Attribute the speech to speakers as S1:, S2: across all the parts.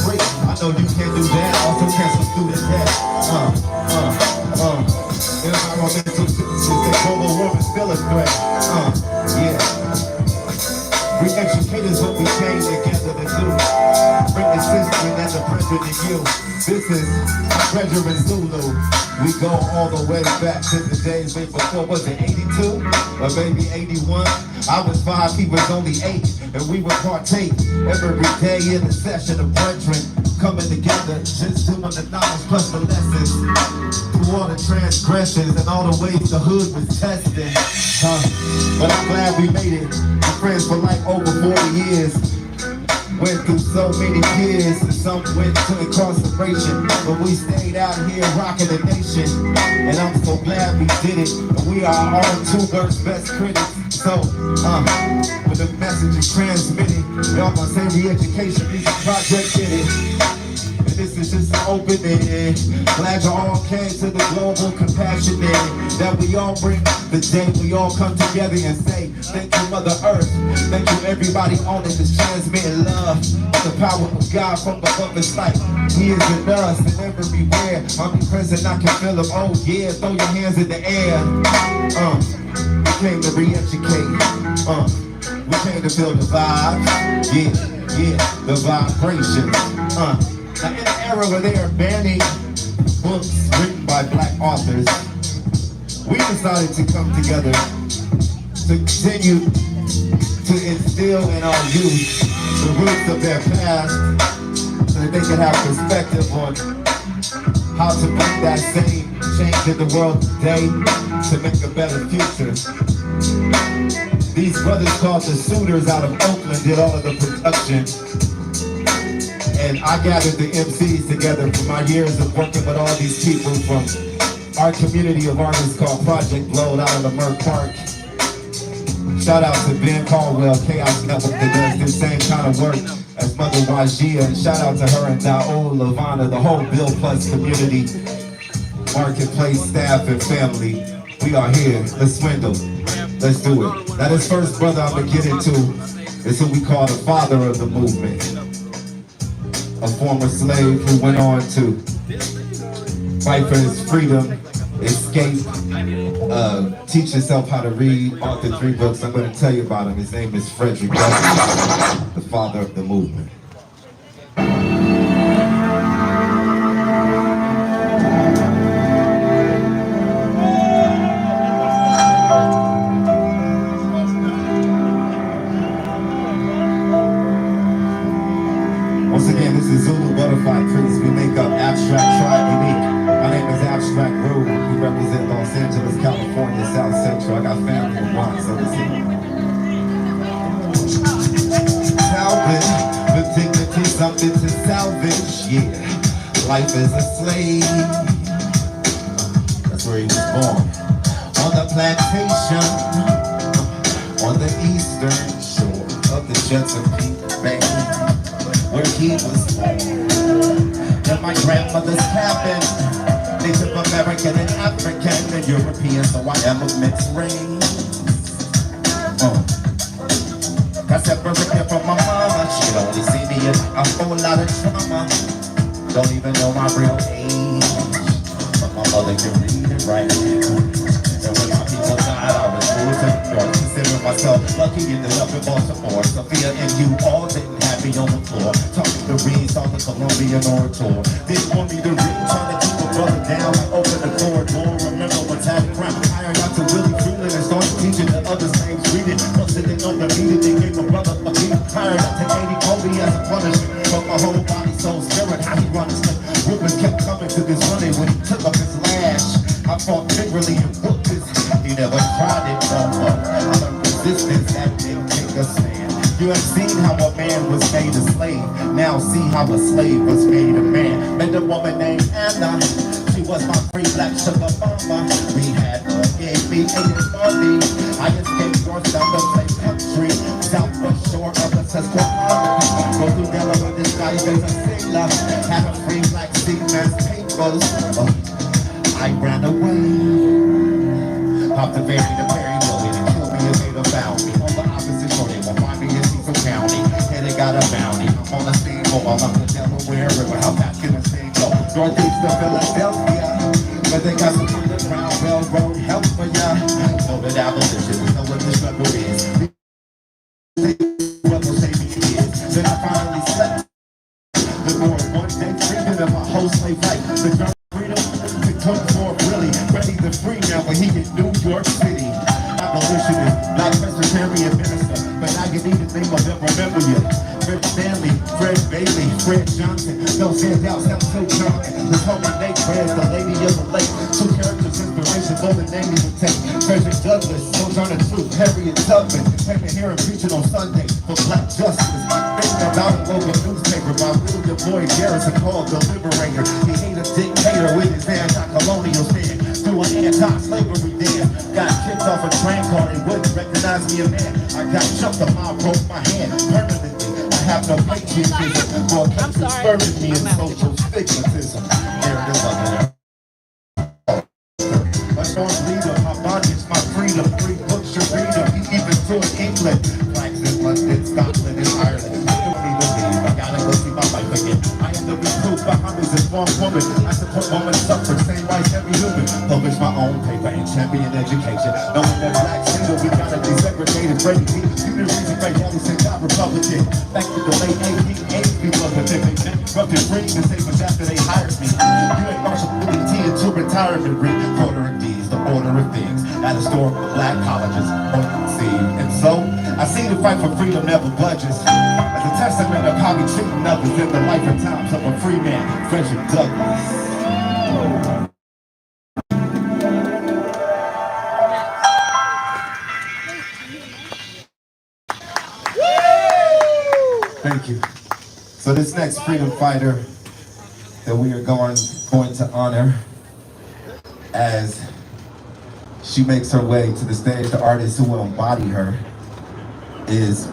S1: free. I know you can't do that, also cancel student debt. Environmental justice, they global warming still a threat. Yeah. Re-educate is what we came together to do. Bring the system and the pressure to you. This is Treasure in Zulu. We go all the way back to the days way before, was it 82? Or maybe 81? I was 5, he was only 8. And we would partake every day in the session of brethren coming together, just doing the knowledge plus the lessons. Through all the transgressions and all the ways the hood was tested. But I'm glad we made it. My friends for like over 40 years. Went through so many years, and some went to incarceration, but we stayed out here rocking the nation, and I'm so glad we did it. And we are our own two-verse best critics. So, with the message is transmitted, y'all gonna say re-education, these project did it. And this is just an opening. Glad you all came to the global compassionate, that we all bring the day we all come together and say, thank you Mother Earth, thank you everybody on it that's transmitting love. The power of God from above is like, He is in us and everywhere. Omnipresent, I can feel Him, oh yeah, throw your hands in the air. We came to re-educate, we came to feel the vibe, yeah, the vibration. Now in an era where they are banning books written by black authors, we decided to come together to continue to instill in our youth the roots of their past so that they can have perspective on how to bring that same change in the world today to make a better future. These brothers called the Suitors out of Oakland did all of the production. And I gathered the MCs together from my years of working with all these people from our community of artists called Project Blowed out of the Merck Park. Shout out to Ben Caldwell, Chaos Network, that does the same kind of work as Mother Wajia. And shout out to her and Daoud, Lavana, the whole Bill Plus community, marketplace staff and family. We are here. Let's swindle. Let's do it. Now this first brother I'm gonna get into is who we call the father of the movement. A former slave who went on to fight for his freedom, escape, teach himself how to read, authored 3 books. I'm going to tell you about him. His name is Frederick Douglass, the father of the movement. Once again, this is Zulu Butterfly Priest. We make up abstract, tribe, unique. My name is Abstract Rue. We represent Los Angeles, California, South Central. I got family in Bronx, so this is salvage, with dignity, something to salvage, yeah. Life as a slave. That's where he was born. On the plantation, on the eastern shore of the Chesapeake Bay, where he was born. In my grandmother's cabin, Native American and African and European, so I am a mixed race. Got separated from my mama, she'd only see me in a whole lot of trauma. Don't even know my real age, but my mother can read it right now. And when my people died, I was moved to the north, considering myself lucky, ended up in Baltimore. Sophia and you all didn't have me on the floor, talking to Reed, saw the Colombian orator. Didn't want me to read, trying to keep a brother down, I opened the corridor. Remember what's happening, hired out to Willie Freeland and started teaching the other slaves reading. Busted it underneath, they gave my brother a beat. Hired out to Katie Kobe as a punishment, but my whole body, soul, spirit, how he run his life. Rubens kept coming to this running when he took up his lash. I fought vigorously and whooped his. He never tried it no more. I learned resistance that didn't take a stand. You have seen how a man was made a slave. Now see how a slave was made a man. Met a woman named Anna. She was my free black sugar mama. We had her, gave me 8 money. I escaped north down the plain country, southwest shore of the Susquehanna. Go through Delaware, this guy is a sailor. Had a free black seaman's papers. I ran away. Popped the baby to Perry Willie to kill me if they'd have found me. On the opposite shore, they won't find me in Cecil County. And they got a bounty. I'm on the scene. Baltimore, all up to Delaware, River, how fast can this thing go? Northeast to Philadelphia, but they got some underground railroad help for ya. So that abolition is know what the struggle is. What will save me is. Then I finally slept. The more one day freedom of my whole slave life. The drum freedom to come for really ready to free now, but he in New York City. Abolitionist, not Presbyterian minister, but now you need to name of them, remember you. Fred Stanley, Fred Bailey, Fred Johnson, no standouts, I'm so charming. The homie Nate Fred's the lady of the lake. Two characters, inspiration, for the name you take. Frederick Douglass, Sojourner Truth, Harriet Tubman, taking here and preaching on Sunday for black justice. Thinking about a local newspaper by William Lloyd Garrison called The Liberator. He ain't a dictator with his anti-colonial stand. Doing anti-slavery dance. Got kicked off a train car, they wouldn't recognize me a man. I got jumped, the mob broke my hand permanently. I have no patriotism for a country spurring me in social stigmatism. Here it is up there. A strong leader, my bondage, my freedom. Free books you read them, even toured England. Blacks in London, Scotland, and Ireland. You don't need to leave, I gotta go see my wife again. I am the recruit, Muhammad's a strong woman. I support woman suffrage, same rights every human. Publish my own paper and champion education. Knowing that black single, we gotta desegregated race. You the reason right now they say God Republican. Back to the late 1880s, people of the different corrupted dreams and savers after they hired me. You ain't Marshall T into retirement read ordering D's, the order of things at historical black colleges and so I see the fight for freedom never budges as a testament of how we treat others in the life and times of a free man, Frederick Douglass. Thank you. So this next freedom fighter that we are going to honor as she makes her way to the stage, the artist who will embody her is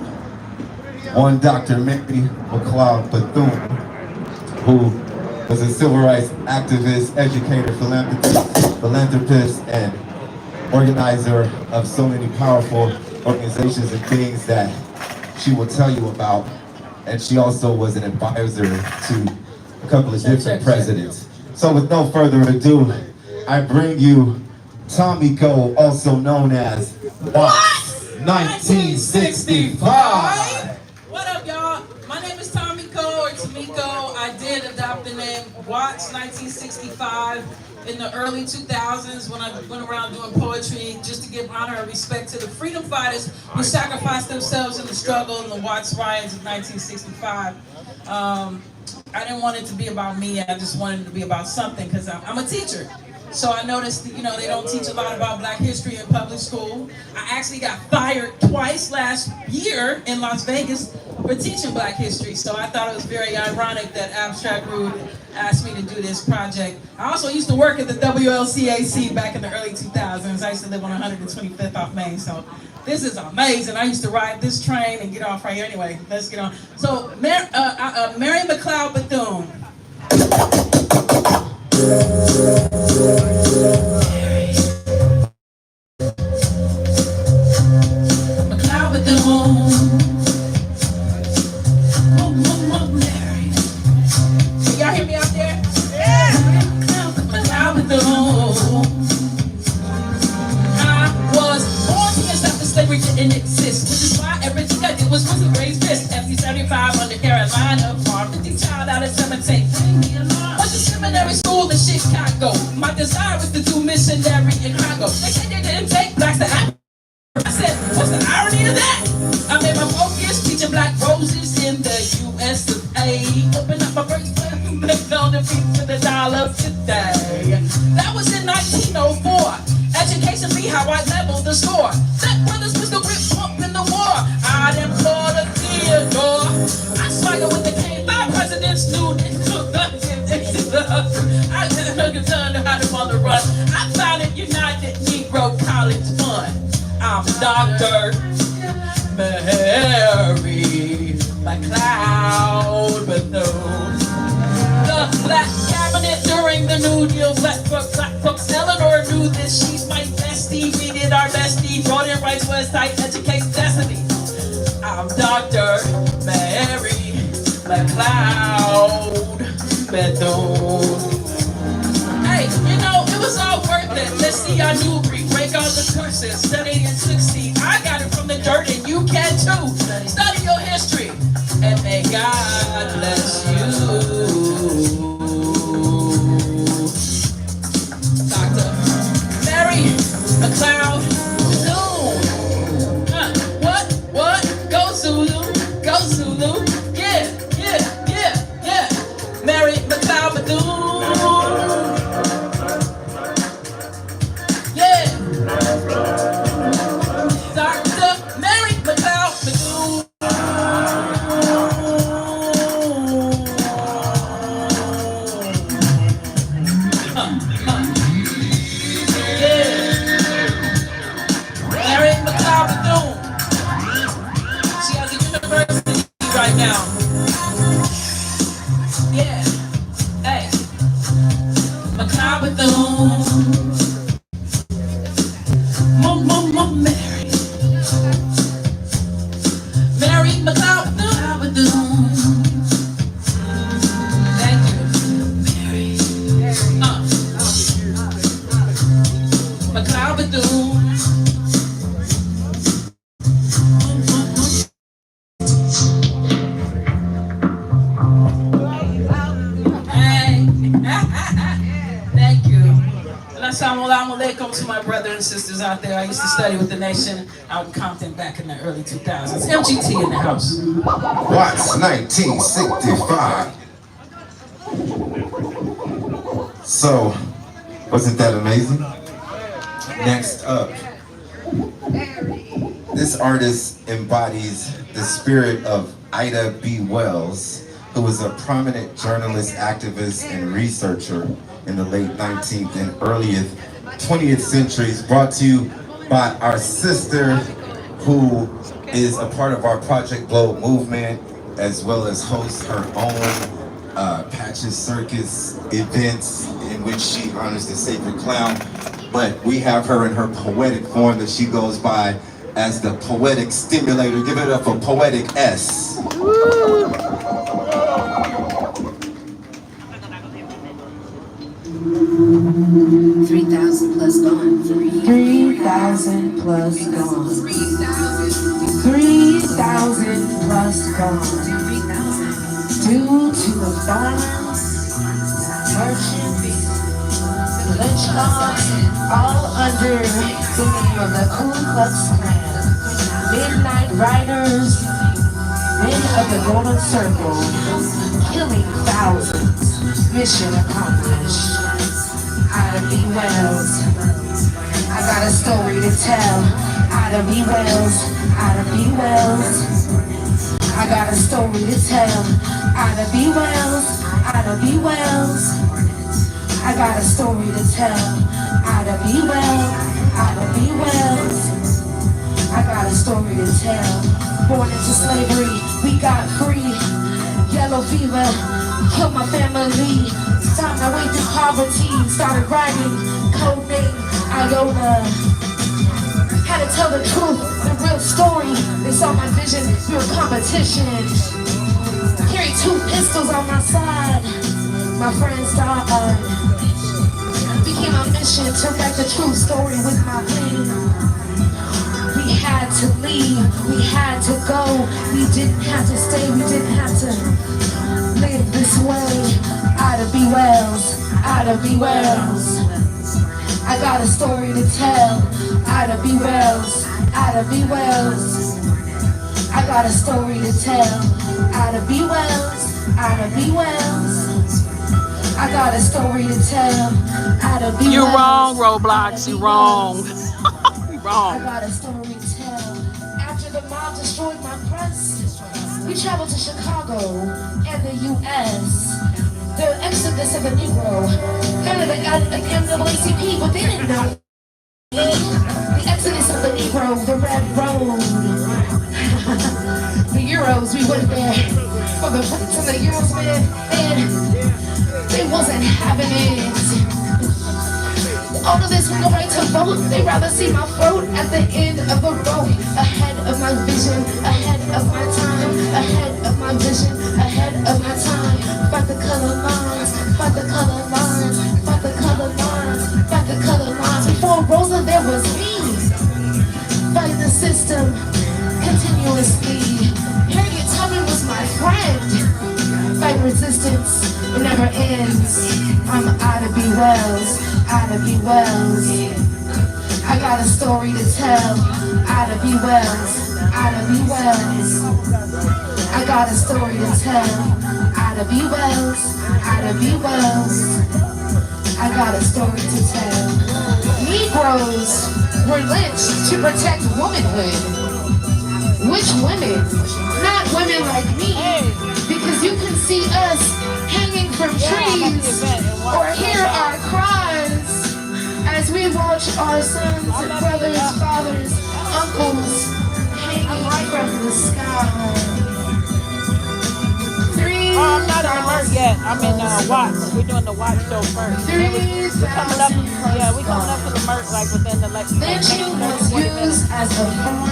S1: one Dr. Mary McLeod Bethune, who was a civil rights activist, educator, philanthropist, and organizer of so many powerful organizations and things that she will tell you about. And she also was an advisor to a couple of different presidents. So with no further ado, I bring you Tomiko, also known as Watts 1965.
S2: What up, y'all? My name is Tomiko or Tomiko. I did adopt the name Watts 1965 in the early 2000s when I went around doing poetry just to give honor and respect to the freedom fighters who sacrificed themselves in the struggle in the Watts riots of 1965. I didn't want it to be about me. I just wanted it to be about something because I'm a teacher. So I noticed, they don't teach a lot about black history in public school. I actually got fired twice last year in Las Vegas for teaching black history. So I thought it was very ironic that Abstract Rude asked me to do this project. I also used to work at the WLCAC back in the early 2000s. I used to live on 125th off Main. So this is amazing. I used to ride this train and get off right here. Anyway, let's get on. So Mary McLeod Bethune. McLeod Bethune. Can y'all hear me out there? Yeah. McLeod Bethune. I was born years after slavery didn't exist, which is why everything I did was a raised fist. FD75 under Carolina, farm 50 child out of 17. Seminary school in Chicago. My desire was to do missionary in Congo. They said they didn't take blacks to Africa. I said, what's the irony of that? I made my focus teaching black roses in the US of A. Open up my first plan, make on the feet to the dollar today. That was in 1904. Education be how I leveled the score. Black brothers was the grip pump in the war. I didn't pour the Theodore. I swagger with the cane. 5 presidents knew they took the I didn't know how to on the run. I founded United Negro College Fund. I'm Dr. Mary McLeod Bethune. The black cabinet during the New Deal, black folks. Eleanor knew this. She's my bestie. We did our bestie. Brought in rights, was tight, educates destiny. I'm Dr. Mary McLeod. old Bethune. Hey, you know, it was all worth it. Let's see our new breed. Break all the curses, study and succeed. I got it from the dirt and you can too. Study your history and may God bless you. Dr. Mary McLeod Zoom. What? Go Zulu. Go Zulu. Yeah. Mary McLeod Bethune. Yeah. Dr. Mary McLeod Bethune. Yeah. Mary McLeod Bethune. She has a university right now. Yeah. Hey. McLeod Bethune. Mary. Mary McLeod Bethune. Thank you. Mary. McLeod Bethune. Thank you. Assalamu alaikum to my brothers and sisters out there. I used to study with the nation out in Compton back in the early 2000s. MGT in the house.
S1: Watts 1965. So, wasn't that amazing? Next up, this artist embodies the spirit of Ida B. Wells, who was a prominent journalist, activist, and researcher in the late 19th and early 20th centuries, brought to you by our sister, who is a part of our Project Globe movement, as well as hosts her own Patches Circus events in which she honors the sacred clown. But we have her in her poetic form that she goes by as the Poetic Stimulator. Give it up for Poetic S.
S3: 3,000 plus gone.
S4: 3,000 plus gone. 3,000 plus gone. Due to the farmers, merchants, lynch laws, all under the name of the Ku Klux Klan. Midnight riders, men of the Golden Circle, killing thousands. Mission accomplished. Ida B. Wells, I got a story to tell. Ida B. Wells, Ida B. Wells, I got a story to tell. Ida B. Wells, Ida B. Wells, I got a story to tell. Ida B. Wells, Ida B. Wells, I got a story to tell. Born into slavery, we got free. Yellow fever killed my family. Found my way through poverty, started writing, code name Iona. Had to tell the truth, the real story. They saw my vision through competition. Carried 2 pistols on my side. My friends died. Became a mission to write the true story with my pen. We had to leave, we had to go. We didn't have to stay, we didn't have to live this way. Ida B. Wells, Ida B. Wells, I got a story to tell. Ida B. Wells, Ida B. Wells, I got a story to tell. Ida B. Wells, Ida B. Wells, I got a story to tell. Ida B.
S2: You're
S4: Wells,
S2: wrong, Roblox. You're wrong. You're
S4: I
S2: wrong.
S4: got a story to tell. After the mob destroyed my press, we traveled to Chicago and the U.S. The exodus of the Negro, Canada got the NAACP, but they didn't know. The exodus of the Negro, the Red Road. The Euros, we went there for the Brits and the Euros, man, and they wasn't having it. All of this, we go right to vote. They rather see my throat at the end of the road. Ahead of my vision, ahead of my time, ahead of my vision, ahead of my time. existence, it never ends. I'm Ida B. Wells, Ida B. Wells. I got a story to tell, Ida B. Wells, Ida B. Wells. I got a story to tell, Ida B. Wells, Ida B. Wells. I got a story to tell. Negroes were lynched to protect womanhood. Which women? Not women like me, because you can see us hanging from trees or hear our cries as we watch our sons and brothers, fathers, uncles hanging from the sky.
S5: I'm not on alert yet. I'm in Watch. We're doing the Watch show first. We're coming up. Yeah, we're coming up to the merch like within the next.
S4: Lynching was used as a form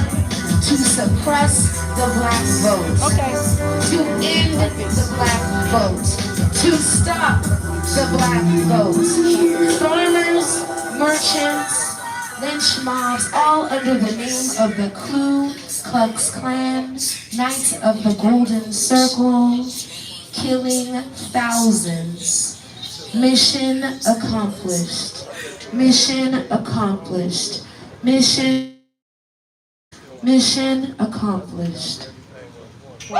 S4: to suppress the black vote.
S5: Okay.
S4: To end the black vote. To stop the black vote. Farmers, merchants, lynch mobs, all under the name of the Ku Klux Klan, Knights of the Golden Circle, killing thousands. Mission accomplished. Mission accomplished. Mission accomplished.
S5: He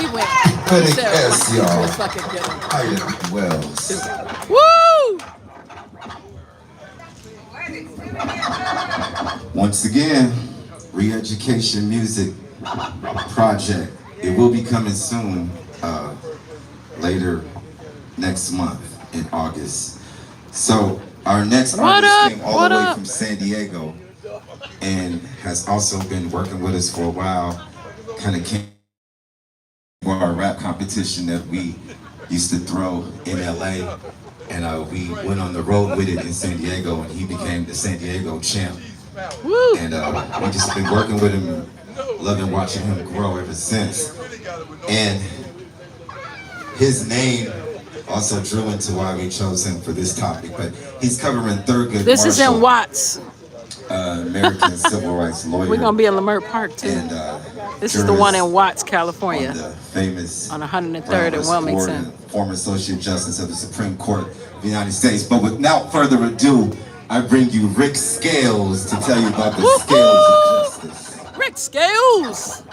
S5: went.
S1: Critic S, y'all.
S5: Fucking good.
S1: Ida Wells.
S5: Woo!
S1: Once again, Re-Education Music Project. It will be coming soon, later next month in August. So our next artist came all the way from San Diego and has also been working with us for a while. Kind of came for our rap competition that we used to throw in LA, and we went on the road with it in San Diego, and he became the San Diego champ. And we just been working with him, loving watching him grow ever since. And his name also drew into why we chose him for this topic, but he's covering Thurgood
S5: This is
S1: Marshall,
S5: in Watts.
S1: American civil rights lawyer.
S5: We're gonna be in Lamert Park too.
S1: And,
S5: this is the one in Watts,
S1: on
S5: California,
S1: the famous
S5: on 103rd
S1: Brown
S5: and
S1: v.
S5: Wilmington.
S1: Ford, former Associate Justice of the Supreme Court of the United States. But without further ado, I bring you Rick Scales to tell you about the scales of justice.
S5: Rick Scales.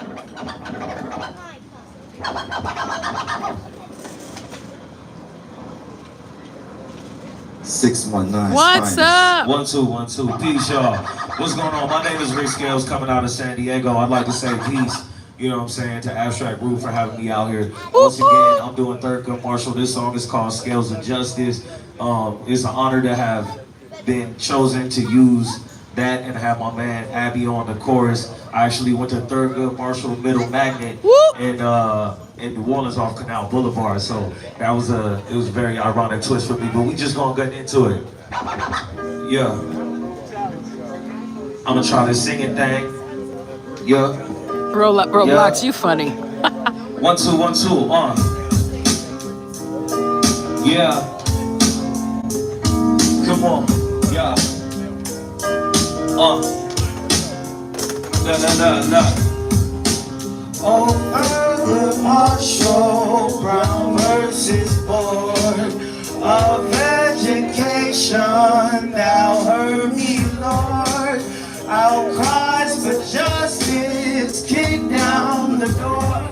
S1: 619.
S5: What's up?
S6: 1 2 1 2. Peace, y'all. What's going on? My name is Rick Scales, coming out of San Diego. I'd like to say peace, you know what I'm saying, to Abstract Roof for having me out here. Once again, I'm doing Thurgood Marshall. This song is called Scales of Justice. It's an honor to have been chosen to use that and have my man Abby on the chorus. I actually went to Thurgood Marshall Middle Magnet in New Orleans off Canal Boulevard, so that was it was a very ironic twist for me, but we just gonna get into it. Yeah. I'm gonna try this singing thing. Yeah.
S5: Roblox,
S6: Yeah.
S5: you funny.
S6: 1 2 1 2. Yeah. Come on. Yeah. La. Oh, Thurgood Marshall, Brown versus Board of Education. Now heard me, Lord. Outcries for justice kick down the door.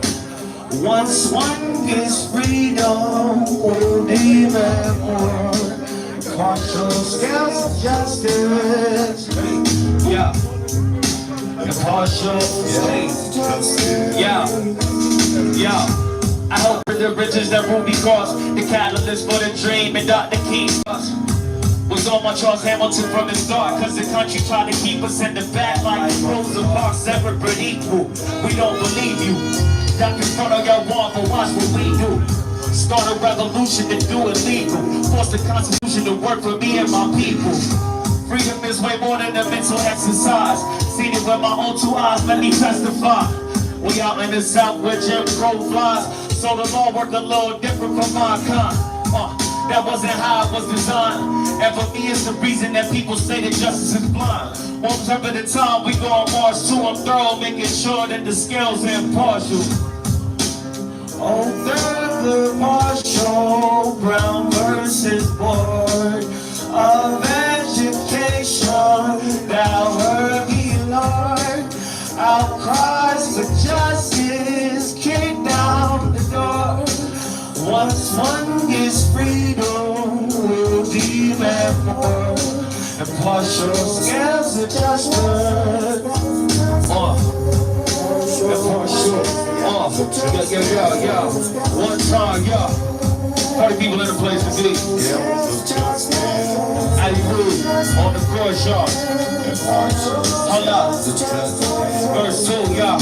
S6: Once one gets freedom, will demand more. Partial scales of justice. Yeah. Impartial scales of justice. Yeah. I hope for the bridges that Ruby crossed, the catalyst for the dream, and Dr. King's bus was on my Charles Hamilton from the start, cause the country tried to keep us in the back like Rosa Parks, separate but equal. We don't believe you. That in front of your wall, but watch what we do. Start a revolution and do it legal. Force the Constitution to work for me and my people. Freedom is way more than a mental exercise. Seen it with my own 2 eyes, let me testify. We out in the South where Jim Crow flies, so the law worked a little different from my kind. That wasn't how it was designed. And for me, it's the reason that people say that justice is blind. One step at a time, we go on March 2. I'm thorough, making sure that the scales are impartial. Oh, another partial brown versus board of education. Thou heard me, Lord. Outcries for justice kick down the door. Once one gets freedom, we'll demand more. And partial scales adjusted. And partial. Yeah. One time, yeah. 30 people in the place to be. Ali Rude on the course, y'all. Hold up. Verse 2, y'all.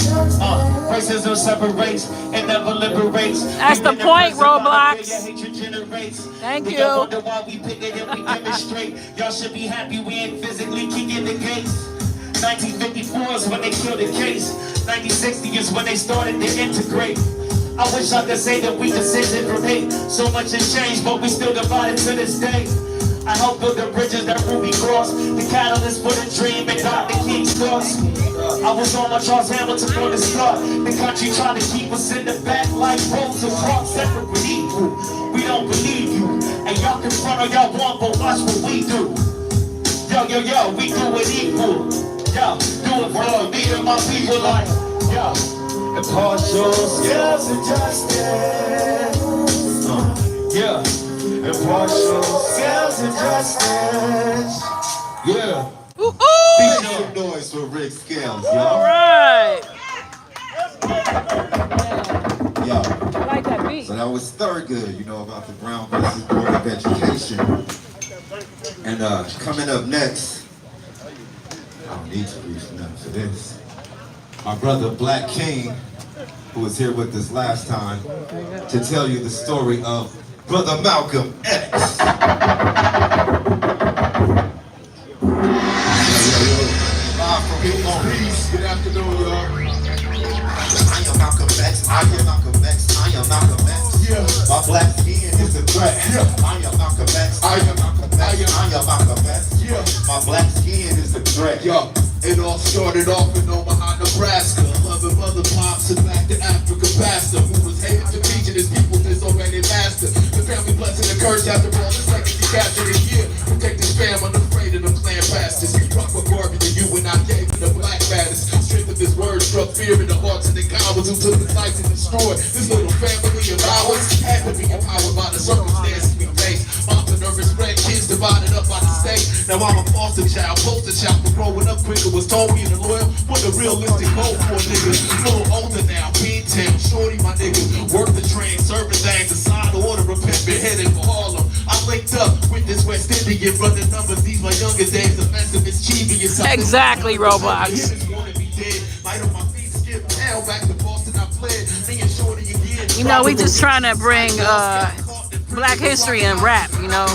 S6: Racism separates and never liberates.
S5: That's the point, Roblox. Thank you.
S6: Wonder why we pick it and we demonstrate. Y'all should be happy we ain't physically kicking the gates. 1954 is when they killed the case. 1960 is when they started to integrate. I wish I could say that we descended from hate. So much has changed, but we still divided to this day. I helped build the bridges that Ruby crossed, the catalyst for the dream and Dr. King's cross. I was on my Charles Hamilton from the start. The country trying to keep us in the back like Rosa Parks, separate but equal. We don't believe you, and y'all can front all y'all want, but watch what we do. Yo, we do it equal. Yo, do it for me and my people like, yo. Impartial scales adjusted. Yeah. Impartial scales adjusted. Yeah.
S5: Ooh,
S1: Make some noise for Rick Scales,
S5: all
S1: y'all.
S5: right.
S1: Yo.
S5: I like that beat.
S1: So that was Thurgood, you know, about the Brown versus Board of Education. And coming up next, I don't need to reach nothing for this. My brother Black King, who was here with us last time, to tell you the story of Brother Malcolm X. Live from Peace. Good afternoon, y'all. I am Malcolm X. I am Malcolm X. I am Malcolm X. Yeah. My black skin is a threat. Yeah. I am Malcolm X. I am Malcolm X. I am Malcolm X. Yeah. My black skin is a threat. Yo. It all started off in Omaha, Nebraska. Loving mother pops and back to Africa pastor who was hated for teaching his people this already master. The family blessing the curse after all the seconds he captured a year. Protect his fam unafraid of the clan bastards. He brought more garbage than you and I gave to the black baddest. Strength of his word struck fear in the hearts of the cowards who took the sights and destroyed this little family of ours. Had to be empowered by the circumstances we face. Moms and nervous red kids divided up by the state. Now I'm a foster child, poster child for growing up quicker. Was told me the loyal, what the realistic goal for a nigga. A little older now, P-Town, shorty my nigga. Work the train, serving things, aside order, repent, beheaded for Harlem. I linked up with this West Indian, running numbers, these my younger days, offensive, mischievous.
S5: Exactly, Roblox. You know, we just trying to bring Black history and rap, you know.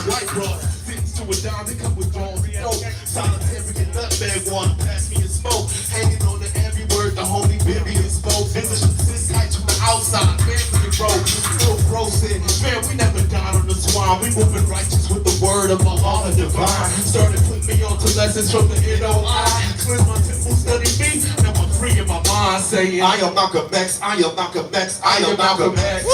S1: Hanging on to every word, the holy baby is spoke. This heights from the outside, family road, still roasted. Man, we never died on the swine. We moving righteous with the word of Allah, the divine. Started putting me on to lessons from the NOI. Cleanse my temple, study me. Now I'm free in my mind, saying I am Malcolm X, I am Malcolm X, I am Malcolm X.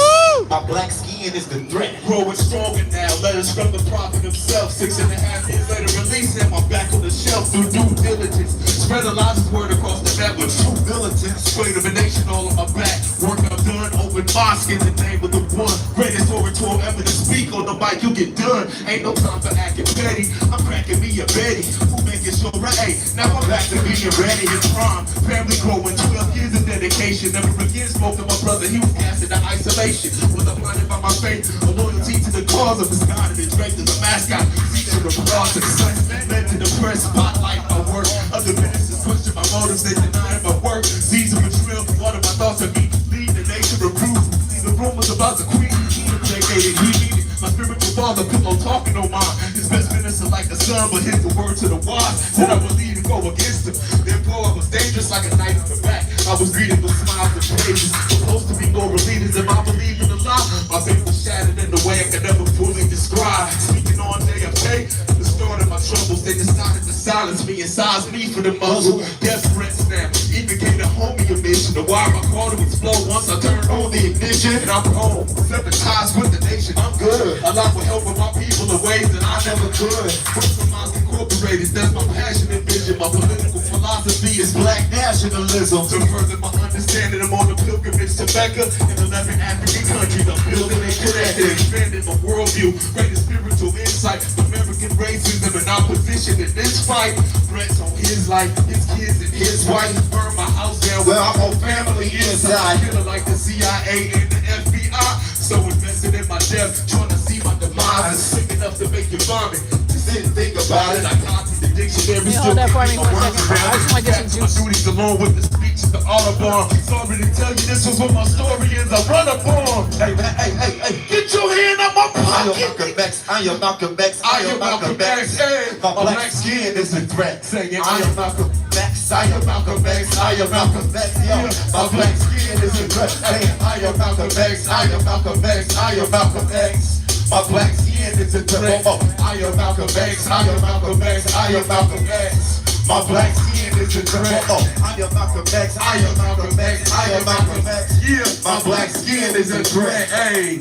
S1: My black skin is the threat. Growing stronger now, letters from the prophet himself. 6.5 years later, release him. I'm back on the shelf through due diligence. Spread Elijah's word across the net with true militants. Straight of a nation all on my back. Work I've done, open mosque in the name of the one. Greatest orator ever to speak on the mic, you get done. Ain't no time for acting petty. I'm cracking me a Betty. Who making sure right? Now I'm back to being ready in prime. Family growing, 12 years of dedication. Never again spoke to my brother, he was cast into isolation. Was I blinded by my faith? A loyalty to the cause of his God and his draped as a mascot. Feature of cross success. Led to the press, spotlight my work. Other ministers question my motives, they deny my work. Season betrayal, one of my thoughts of me. Lead the nation to prove. The rumors about the queen. He needed my spiritual father, pillow talking on mine. His best minister like the sun, but here's the word to the wise. Said I would lead and go against him. Therefore I was dangerous like a knife in the back. I was greeted with smiles and praises. Supposed to be more leaders if I believe in the lie. My faith was shattered in the way I could never fully describe. Speaking on JFK, the start of my troubles, they decided to silence me and size me for the muzzle. Death threats now, even gave the homie a mission. The wire my car to explode once I turned on the ignition. station, and I'm home. Separate ties with the nation, I'm good. A lot will help with my people in ways that I never could. Compromise incorporated, that's my passion and vision. My political philosophy is black nationalism. To further my understanding, I'm on the pilgrimage to Mecca. In 11 African countries, I'm building and connecting, expanding my worldview, bringing spiritual insight. American racism and opposition in this fight. Threats on his life, his kids, and his wife. Burn my house down with my whole family inside. Feeling like the CIA and the FBI. So invested in my death, trying to see my demise. It's sick enough to make you vomit. Just didn't think about it. I copied the dictionary.
S5: You hold that for me for a second. I just want to get some
S1: My
S5: juice.
S1: duties along with the speech at the Audubon. Sorry to tell you, this was what my story is. I run upon. Hey, man, hey, get your hand out my pocket. I am Malcolm X. I am Malcolm X. My black skin is a threat. Saying I am Malcolm X. I am Malcolm X. I am Malcolm X. Yo, my black skin is a threat. Saying I am Malcolm X. I am Malcolm X. I am Malcolm X. My black skin is a threat. I am Malcolm X. I am Malcolm X. I am Malcolm X. My black skin is a threat. I am Malcolm X. I am Malcolm X. I am Malcolm X. Yeah, my black skin is a threat. Hey,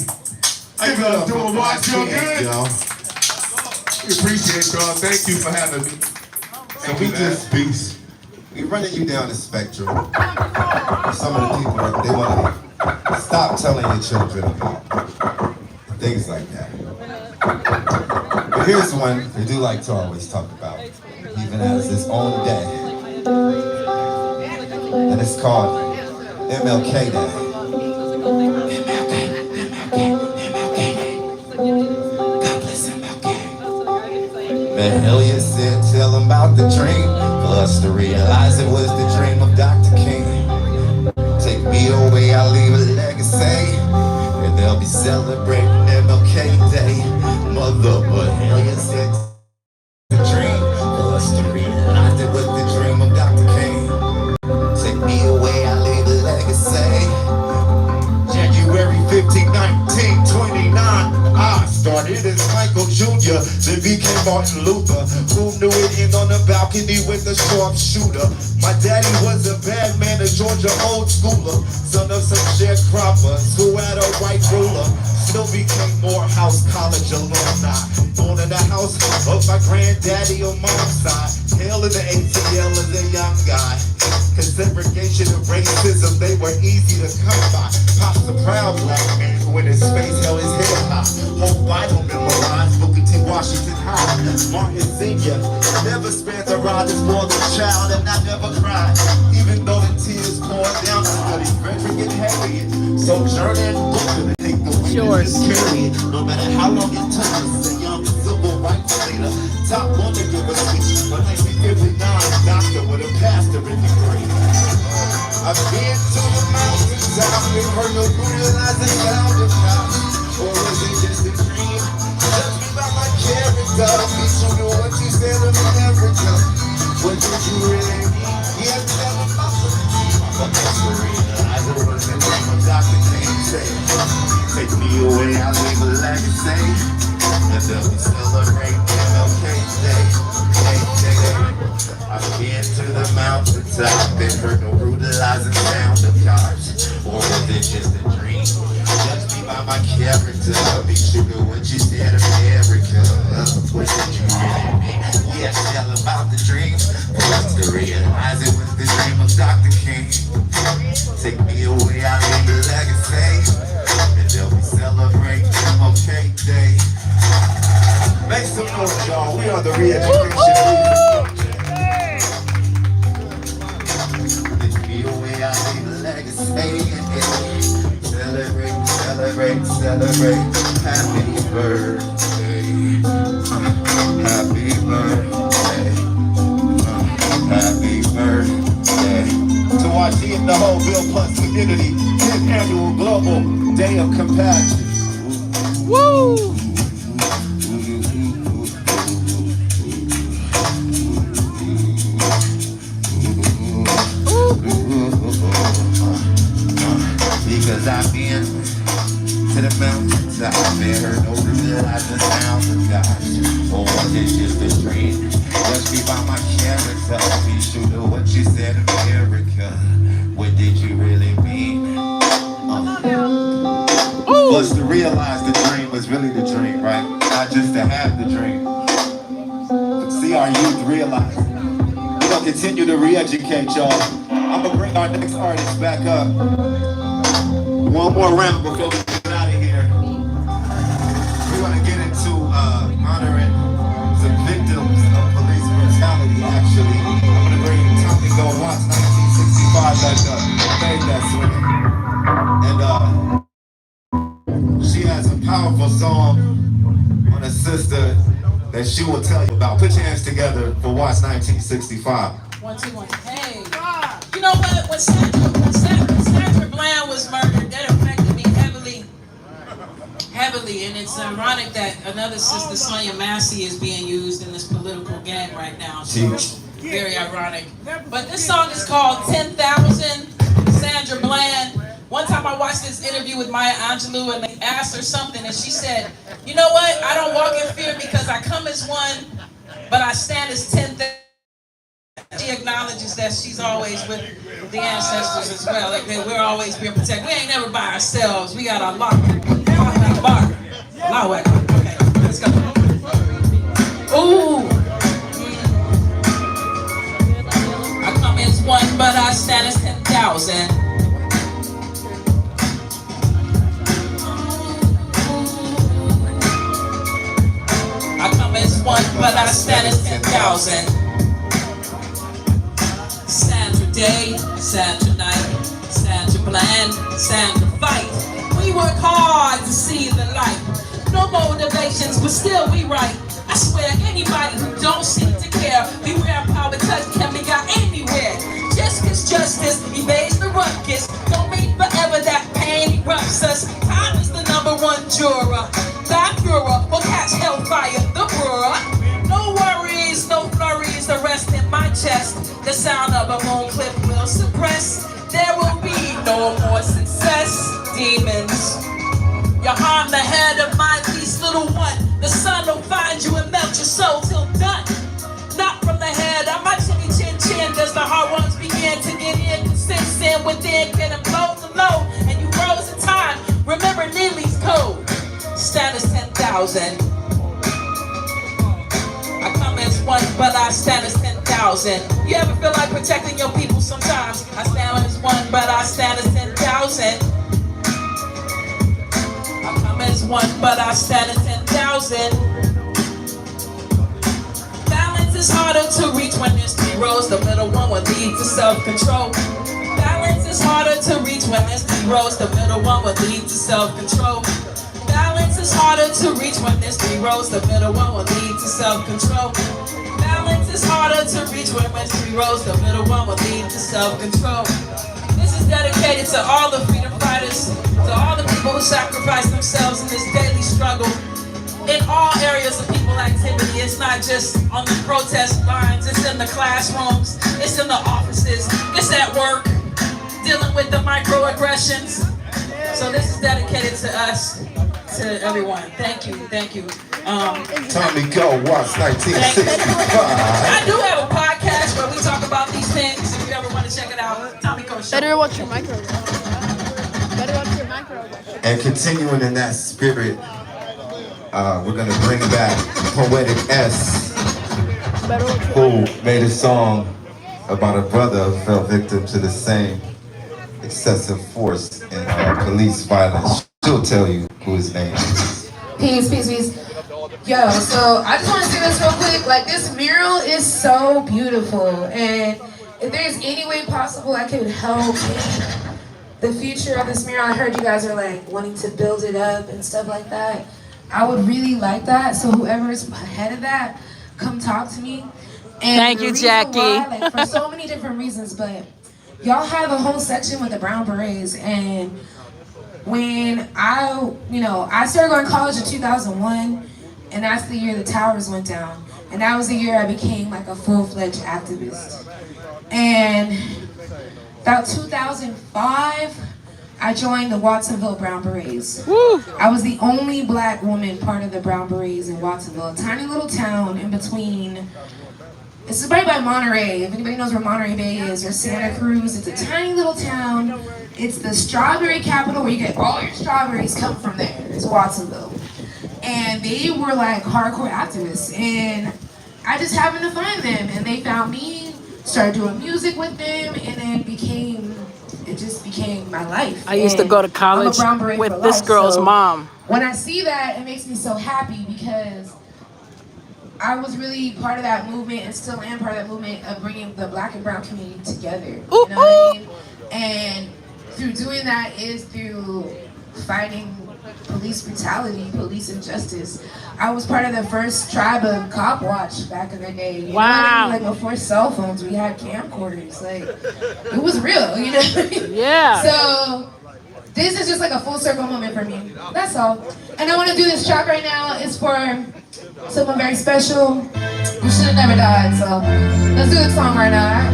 S1: how you guys doing? Watch your good. We appreciate y'all. Thank you for having me.
S7: So we just peace. We running you down the spectrum. Some of the people, they want to stop telling your children about things like that. But here's one they do like to always talk about, even as its own day. And it's called MLK Day. God bless MLK. The hell you said, tell them about the dream. For us to realize it was the dream of Dr. King. Take me away, I'll leave a legacy. And they'll be celebrating MLK Day. Mother, but hell you said the dream. For us to realize it was the dream of Dr. King. Take me away, I'll leave a legacy. January 15, 1929, I started as Michael Jr., then became Martin Luther. Who knew it in on the balcony with a sharpshooter? My daddy was a bad man, a Georgia old schooler, son of some sharecroppers who had a white ruler. Still became Morehouse College alumni. Born in the house of my granddaddy on mom's side. Hail in the ATL as a young guy. Cause segregation and racism, they were easy to come by. Pop's a proud black man who in his face held his head high. Whole Bible memorized, Booker T. Washington High. Martin Sr. never spared the rod as more than child, and I never cried. Even though the tears poured down, I studied Frederick and Harriet. Sojourner and Booker to take the witness period. No matter how long it took us, a young civil rights leader. Top one to give a speech, but 1959 doctor with a pastorate degree. I've been to the mountains, I've been heard no brutalized and sound of house. Or was it just a dream? Judge me by my character, be true to what you said in America. What did you really mean? Yeah, tell me about the but that's the realize it was the name of Dr. King said. Take me away, I'll leave a legacy. And then we celebrate MLK Day. I've been to the mountaintop and heard no brutalizing sound of cars. Or was it just a dream? Judge me by my character, be true to what you said of America. What did you really mean? Yeah, tell about the dream. For us to realize it was the dream of Dr. King. Take me away, I'll leave a legacy. And they'll be celebrating MLK Day. Make some noise, y'all. We are the re-education. Take me away, I'll leave a legacy. Celebrate, celebrate, celebrate. Happy birthday. Happy birthday. Happy birthday. To watch the whole Bill Plus community, 10th annual Global Day of Compassion.
S5: Woo!
S7: Because I've been to the mountains, I've been heard no realizing sound of God. Or was it just a dream? Judge me by my character, be true to what you said in America. What did you really mean? was to realize the dream was really the dream, right? Not just to have the dream. But see our youth realize. We're gonna continue to re-educate y'all. I'm gonna bring our next artist back up. One more round before we get out of here. We're gonna get into honoring some victims of police brutality, actually. I'm gonna bring Tommy Go Watts 1965 back up. Fade that swing. And she has a powerful song on her sister that she will tell you about. Put your hands together for Watts 1965.
S2: 1, 2, 1. Hey. You know what? When Sandra Bland was murdered, that affected me heavily, and it's ironic that another sister, Sonia Massey, is being used in this political game right now. So very ironic. But this song is called 10,000, Sandra Bland. One time I watched this interview with Maya Angelou, and they asked her something, and she said, you know what? I don't walk in fear because I come as one, but I stand as 10,000. She acknowledges that she's always with the ancestors as well. Like we're always being protected. We ain't never by ourselves. We got our lock bar. Okay, let's go. Ooh. I come as one, but I stand as 10,000. I come as one, but I stand as 10,000. Sandra Day, Sandra Night, Sandra Bland, Sandra Fight. We work hard to see the light. No motivations, but still we right. I swear anybody who don't seem to care, beware power touch can be got anywhere. Just cause justice evades the ruckus, don't mean forever that pain erupts us. Time is the #1 juror. That Führer will catch hellfire, the brewer. No worries, no flurries, the rest in my chest. The sound of a moon clip will suppress. There will be no more success, demons. You harm the head of my least little one. The sun will find you and melt your soul till done. Not from the head of my chinny chin chin does the hard ones begin to get in. Sin within, getting blow to low. And you froze in time. Remember Neely's code. Stand as 10,000. I come as one, but I stand as 10,000. You ever feel like protecting your people sometimes? I stand as one, but I stand as 10,000. I come as one, but I stand as 10,000. Balance is harder to reach when there's 3 rows. The middle one will lead to self-control. Balance is harder to reach when there's 3 rows. The middle one will lead to self-control. Balance is harder to reach when there's 3 rows. The middle one will lead to self-control. Balance is harder to reach when there's 3 rows. The middle one will lead to self-control. This is dedicated to all the freedom fighters, to all the people who sacrifice themselves in this daily struggle. In all areas of people activity, it's not just on the protest lines, it's in the classrooms, it's in the offices, it's at work, dealing with the microaggressions. So this is dedicated to us, to everyone. Thank you, thank you.
S7: Tommy Go Watts 1965.
S2: I do have a podcast where we talk about these things. If you ever want to check it out, Tommy Go Show.
S5: Better watch your micro. Better watch your micro.
S7: And continuing in that spirit, we're gonna bring back Poetic S, who made a song about a brother who fell victim to the same excessive force and police violence. She'll tell you who his name is.
S4: Peace, peace, peace. Yo, so I just want to say this real quick. Like, this mural is so beautiful, and if there's any way possible I could help the future of this mural, I heard you guys are like wanting to build it up and stuff like that. I would really like that. So whoever's ahead of that, come talk to me. And
S5: Thank you, Jackie.
S4: Why, like, for so many different reasons, but y'all have a whole section with the brown berets, and when I started going to college in 2001, and that's the year the towers went down, and that was the year I became like a full-fledged activist. And about 2005, I joined the Watsonville Brown Berets.
S5: Woo.
S4: I was the only black woman part of the Brown Berets in Watsonville, a tiny little town in between. It's right by Monterey. If anybody knows where Monterey Bay is, or Santa Cruz, it's a tiny little town. It's the strawberry capital where you get all your strawberries come from there. It's Watsonville. And they were like hardcore activists. And I just happened to find them. And they found me, started doing music with them, and then it just became my life.
S5: I used to go to college with this girl's mom.
S4: When I see that, it makes me so happy because I was really part of that movement and still am part of that movement of bringing the Black and brown community together. You know what I mean? And through doing that is through fighting police brutality, police injustice. I was part of the first tribe of cop watch back in the day. You know what I mean? Like before cell phones, we had camcorders. Like it was real, you know?
S5: Yeah.
S4: So this is just like a full circle moment for me. That's all. And I want to do this track right now. It's for someone very special who should have never died. So let's do the song right now. All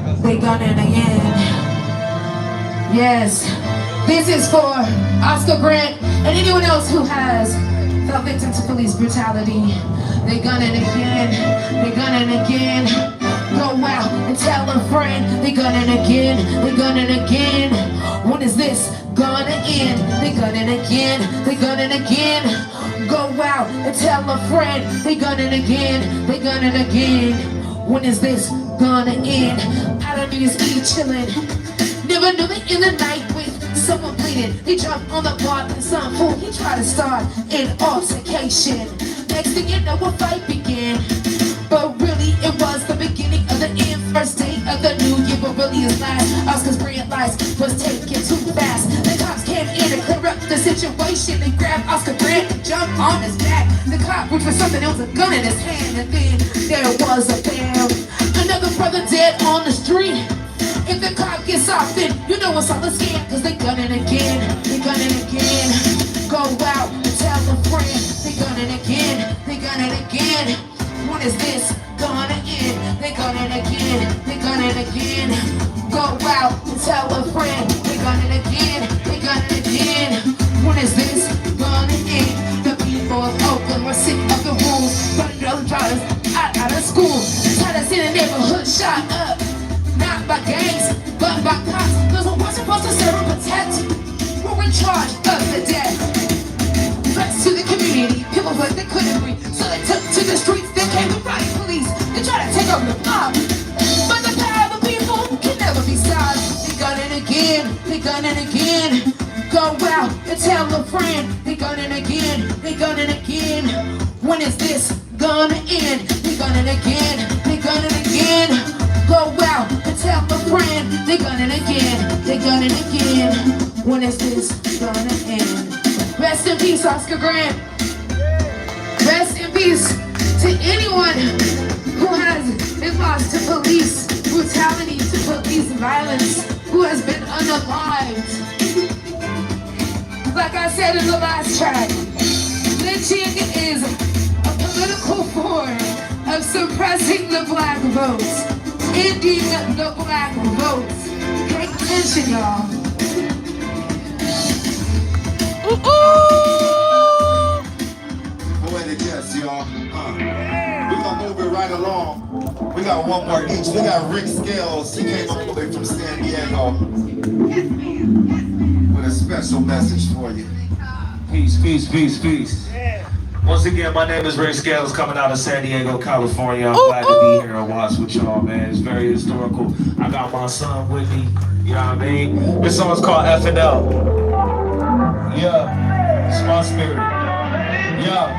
S4: right? They gunning again. Yes. This is for Oscar Grant and anyone else who has fell victim to police brutality. They gunning again. They gunning again. Go out and tell a friend. They gunning again. They gunning again. When is this gonna end? They gunning again. They gunning again. Go out and tell a friend. They gunning again. They gunning again. When is this gonna end? I don't need to be chilling. Never knew me in the night with someone bleeding. He jumped on the bar and some fool. He tried to start an altercation. Next thing you know, a fight began. But really, it was the beginning of the end. First day of the new year, but really his last. Oscar's brilliant life was taken too fast. The cops came in to clear up the situation. They grabbed Oscar Grant and jumped on his back. The cop reached for something, there was a gun in his hand. And then there was a bam. Another brother dead on the street. If the cop gets off, then you know it's all a scam. Cause they gunning again, they gunning again. Go out and tell a friend. They gunning again, they gunning again. When is this gonna end? They gunning again, they gunning again. Go out and tell a friend. They gunning again, they gunning again. When is this gonna end? The people of Oakland were sick of the rules. Running those daughters out of school. Tired of seeing the neighborhood shot up. Not by gangs, but by cops. Those who were supposed to serve and protect were in charge of the death. Threats to the community, people felt they couldn't breathe. So they took to the streets, they came to riot police. They tried to take over the block. But the power of the people can never be stopped. They gunning again, they gunning again. Go out and tell a friend. They gunning again, they gunning again. When is this gonna end? They gunning again, they gunning again. Go out and tell a friend. They gunning again, they gunning again. When is this gonna end? Rest in peace, Oscar Grant. Rest in peace to anyone who has been lost to police brutality, to police violence, who has been unalived. Like I said in the last track, lynching is a political form of suppressing the black votes. Ending the black votes. Pay attention, y'all.
S1: Poetic yes, y'all. We gonna move it right along. We got one more each. We got Rick Scales. He came all the way from San Diego with a special message for you.
S6: Peace, peace, peace, peace. Once again, my name is Ray Scales, coming out of San Diego, California. I'm glad to be here and watch with y'all, man. It's very historical. I got my son with me, you know what I mean? This song's called F&L. Yeah, it's my spirit. Yeah.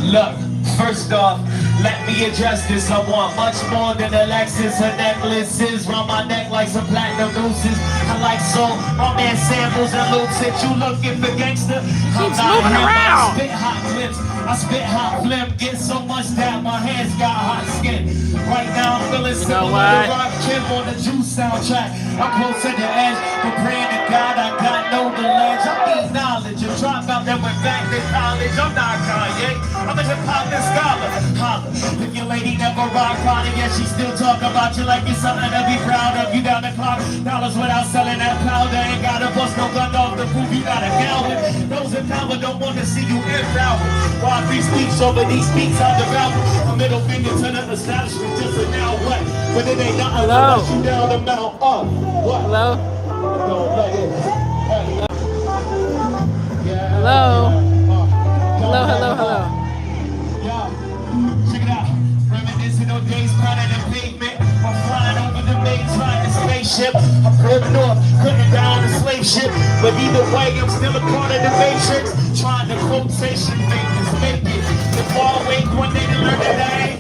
S6: Look, first off, let me address this. I want much more than a Lexus. Her necklaces round my neck like some platinum nooses. I like soul, my man samples and loops. If you looking for gangster, I'm not
S5: moving
S6: him.
S5: around.
S6: I spit hot clips, I spit hot phlegm. Get so much that my hands got hot skin. Right now I'm feeling similar to Rock Kim on the Juice soundtrack. I'm close to the edge, but praying to God I got no ledge. I need knowledge. A dropout that went back to college. I'm not Kanye, I'm a hip-hop scholar. Holla, if your lady never rock hard, yet she still talk about you like it's something to be proud of. You down the clock, dollars without selling that powder. Ain't gotta bust no gun off to prove you got a Calvin. Those in power don't want to see you in power. While these speaks over these beats out the mouth. A middle finger to the establishment, just a now what? But it ain't nothing to let you down the mount. What?
S5: Hello?
S6: Don't let it. Hey. But either way, I'm still a part of the matrix. Trying to quotation make it. The far away one day to learn that I ain't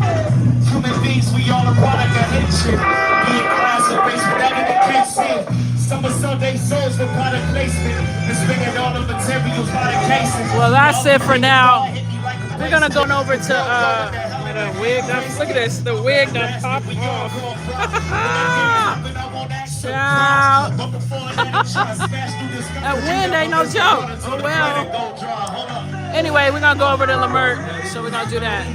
S6: human beings, we all a product of hatred. Being class and race, whatever the case is. Some of Sunday souls for product placement. And spending all the materials by the cases.
S5: Well, that's it for now. We're gonna go over to the wig. Look at this, the wig that popped off. Shout. That wind ain't no joke. Oh well. Anyway, we're gonna go over to Lamert, so we're gonna do that.